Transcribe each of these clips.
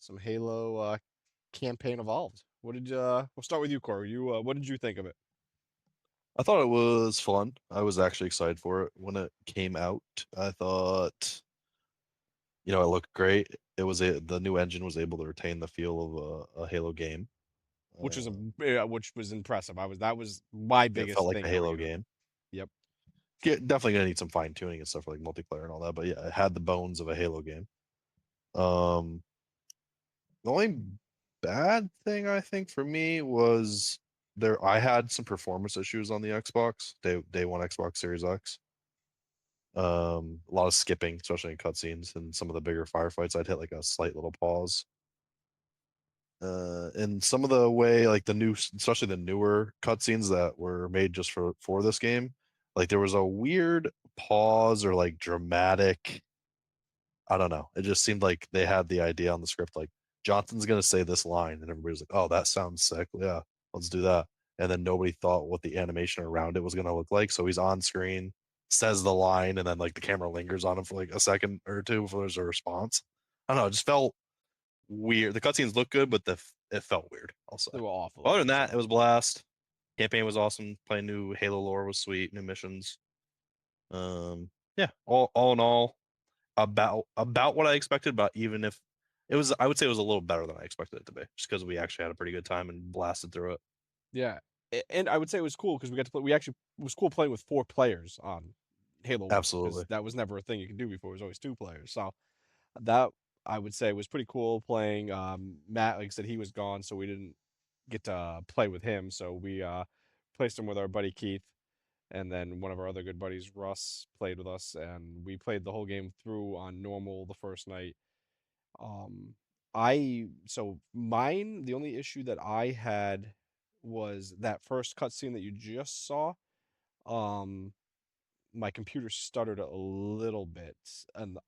some Halo campaign evolved. We'll start with you, Corey. What did you think of it? I thought it was fun. I was actually excited for it when it came out. I thought, it looked great. The new engine was able to retain the feel of a Halo game. Uh, Which was impressive. That was my it felt biggest like a thing going Halo in. game. Yep. Definitely gonna need some fine tuning and stuff for like multiplayer and all that. But yeah, it had the bones of a Halo game. Um, the only bad thing I think for me was there. I had some performance issues on the Xbox day one Xbox Series X. A lot of skipping, especially in cutscenes and some of the bigger firefights. I'd hit like a slight little pause. And some of the way, like especially the newer cutscenes that were made just for this game, like there was a weird pause or like dramatic. I don't know. It just seemed like they had the idea on the script, like Johnson's gonna say this line, and everybody's like, "Oh, that sounds sick. Yeah, let's do that." And then nobody thought what the animation around it was gonna look like. So he's on screen, says the line, and then like the camera lingers on him for like a second or two before there's a response. I don't know. It just felt weird. The cutscenes look good, but it felt weird. I'll say. They were off a Other little. than that, it So was blast. Campaign was awesome. Playing new Halo lore was sweet. New missions. Yeah. All in all, about what I expected, but even if it was, I would say it was a little better than I expected it to be, just because we actually had a pretty good time and blasted through it. yeah, and I would say it was cool because we got to play. We actually it was cool playing with 4 players on Halo 1 because Absolutely. that was never a thing you could do before. It was always 2 players. So that I would say was pretty cool playing. Matt, like I said, he was gone, so we didn't get to play with him. So we placed him with our buddy Keith, and then one of our other good buddies, Russ, played with us, and we played the whole game through on normal the first night. Um, the only issue that I had was that first cutscene that you just saw. Um, my computer stuttered a little bit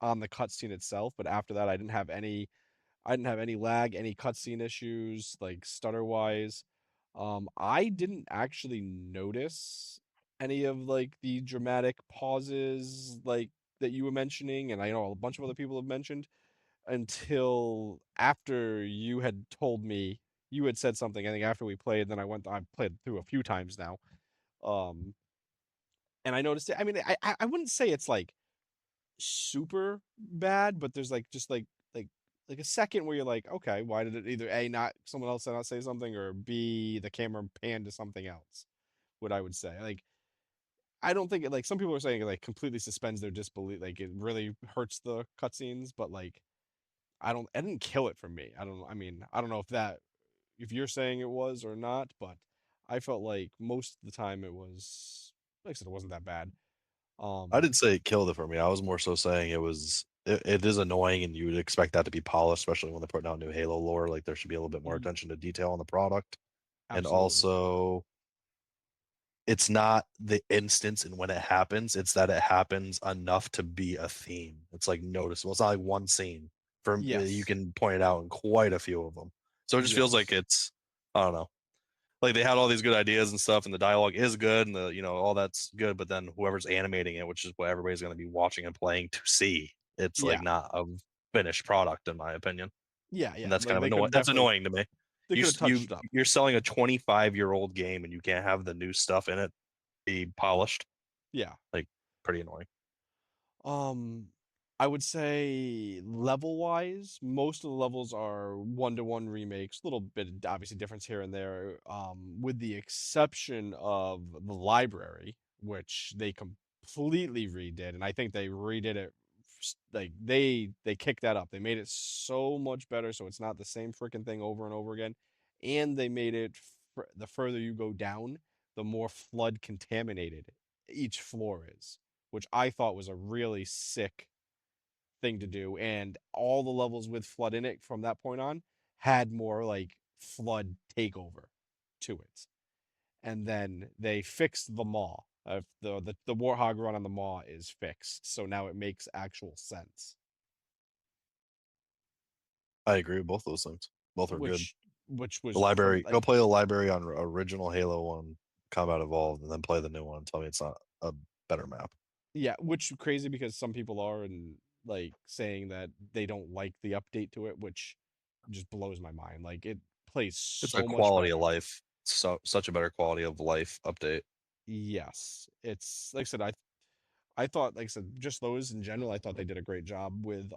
on the cutscene itself, but after that, I didn't have any lag, any cutscene issues, like stutter wise. I didn't actually notice any of like the dramatic pauses like that you were mentioning, and I know a bunch of other people have mentioned until after you had told me you had said something. I think after we played, then I played through a few times now. Um, and I noticed it. I mean, I wouldn't say it's like super bad, but there's like just like like a second where you're like, okay, why did it either A not someone else not say something or B the camera panned to something else? What I would say. Like I don't think it like some people are saying it like completely suspends their disbelief, like it really hurts the cutscenes, but like I didn't kill it for me. I mean, I don't know if you're saying it was or not, but I felt like most of the time it was like I said, it wasn't that bad. I Um didn't say it killed it for me. I was more so saying it is annoying, and you would expect that to be polished, especially when they put out new Halo lore. Like there should be a little bit more y- attention to detail on the product, and Absolutely. also it's not the instance and when it happens, it's that it happens enough to be a theme. It's like noticeable. It's not like one scene. You Yes. can point it out in quite a few of them. So it just feels like Yes. it's I don't know. Like they had all these good ideas and stuff, and the dialogue is good, and the all that's good. But then whoever's animating it, which is what everybody's going to be watching and playing to see, it's like Yeah. not a finished product in my opinion, Yeah, and yeah. that's kind Like of they could annoying. have That's definitely annoying to me. they could have You touched up. you're selling a 25-year-old game, and you can't have the new stuff in it be polished. Yeah. Like, pretty annoying. Um, I would say level wise, most of the levels are one-to-one remakes. A little bit obviously difference here and there, with the exception of the library, which they completely redid, and I think they redid it like they kicked that up. They made it so much better, so it's not the same freaking thing over and over again, and they made it the further you go down, the more flood contaminated each floor is, which I thought was a really sick thing to do. And all the levels with flood in it from that point on had more like flood takeover to it. And then they fixed the maw. The warthog run on the maw is fixed, so now it makes actual sense. I agree with both those things. Both are good. Which The was library, go like play the library on original Halo One Combat Evolved, and then play the new one. And tell me it's not a better map. yeah, which crazy because some people are and like saying that they don't like the update to it, which just blows my mind. Like it plays It's a so much quality of better. life, such a better quality of life update. Yes, it's like I said. I thought, like I said, just those in general. I thought they did a great job with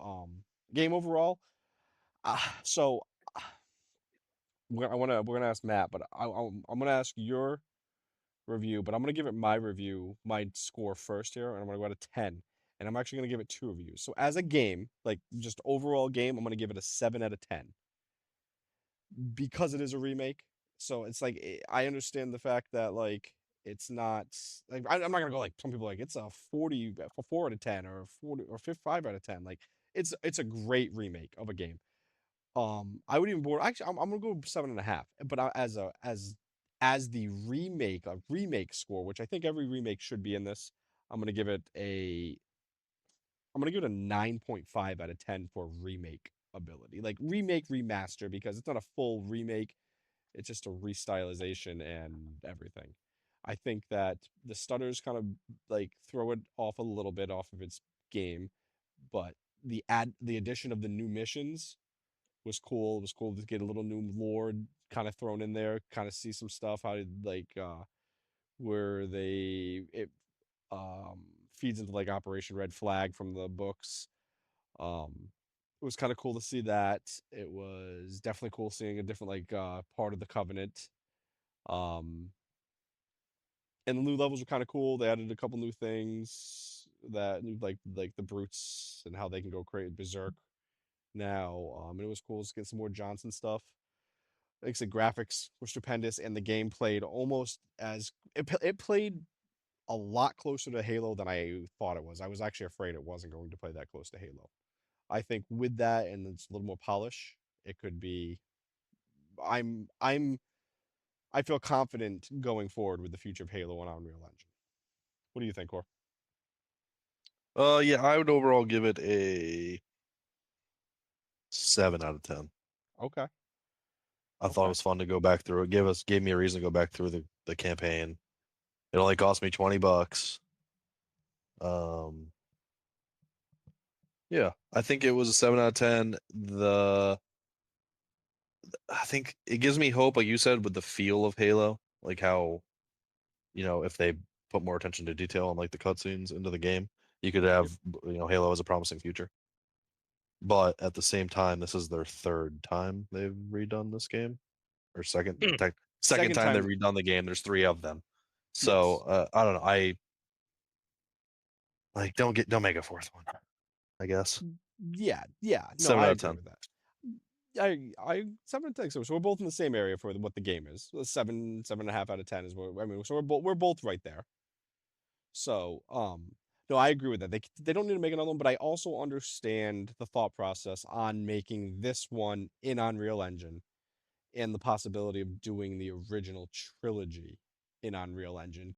game overall. So we're gonna ask Matt, but I'm gonna ask your review, but I'm gonna give it my review, my score first here, and I'm gonna go out of 10, and I'm actually gonna give it two reviews. So as a game, like just overall game, I'm gonna give it a 7 out of 10 because it is a remake. So it's like I understand the fact that like it's not like I'm not gonna go like some people like it's a 40 for 4 out of 10 or 40 or 5 out of 10. Like it's a great remake of a game. I would even board actually I'm gonna go 7.5. But as the remake score, which I think every remake should be in this, I'm gonna give it a I'm gonna give it a 9.5 out of 10 for remake ability. Like remake remaster because it's not a full remake, it's just a restylization and everything. I think that the stutters kind of like throw it off a little bit off of its game, but the addition of the new missions was cool. It was cool to get a little new lore kind of thrown in there, kind of see some stuff how like where they it feeds into like Operation Red Flag from the books. It was kind of cool to see that. It was definitely cool seeing a different like part of the Covenant. Um, and the new levels were kind of cool. They added a couple new things that like the brutes and how they can go create berserk now. And it was cool to get some more Johnson stuff. Like I said, graphics were stupendous, and the game played almost as it played a lot closer to Halo than I thought it was. I was actually afraid it wasn't going to play that close to Halo. I think with that and it's a little more polish, it could be. I'm I feel confident going forward with the future of Halo on Unreal Engine. What do you think, Cor? Yeah, I would overall give it a 7 out of 10. Okay, I thought it okay. was fun to go back through it. Gave me a reason to go back through the campaign. It only cost me $20. Um, yeah, I think it was a 7 out of 10. I think it gives me hope, like you said, with the feel of Halo, like how, if they put more attention to detail on like the cutscenes into the game, you could Yep. have, Halo has a promising future. But at the same time, this is their third time they've redone this game, or second Second time they've time, redone the game. There's three of them, so yes. I don't know. I like don't make a fourth one. I guess Yeah, yeah. No, seven I out of agree ten. with that. I 7 and 10. So we're both in the same area for what the game is. 7.5 out of 10 is what I mean. So we're both right there. So no, I agree with that. They don't need to make another one, but I also understand the thought process on making this one in Unreal Engine and the possibility of doing the original trilogy in Unreal Engine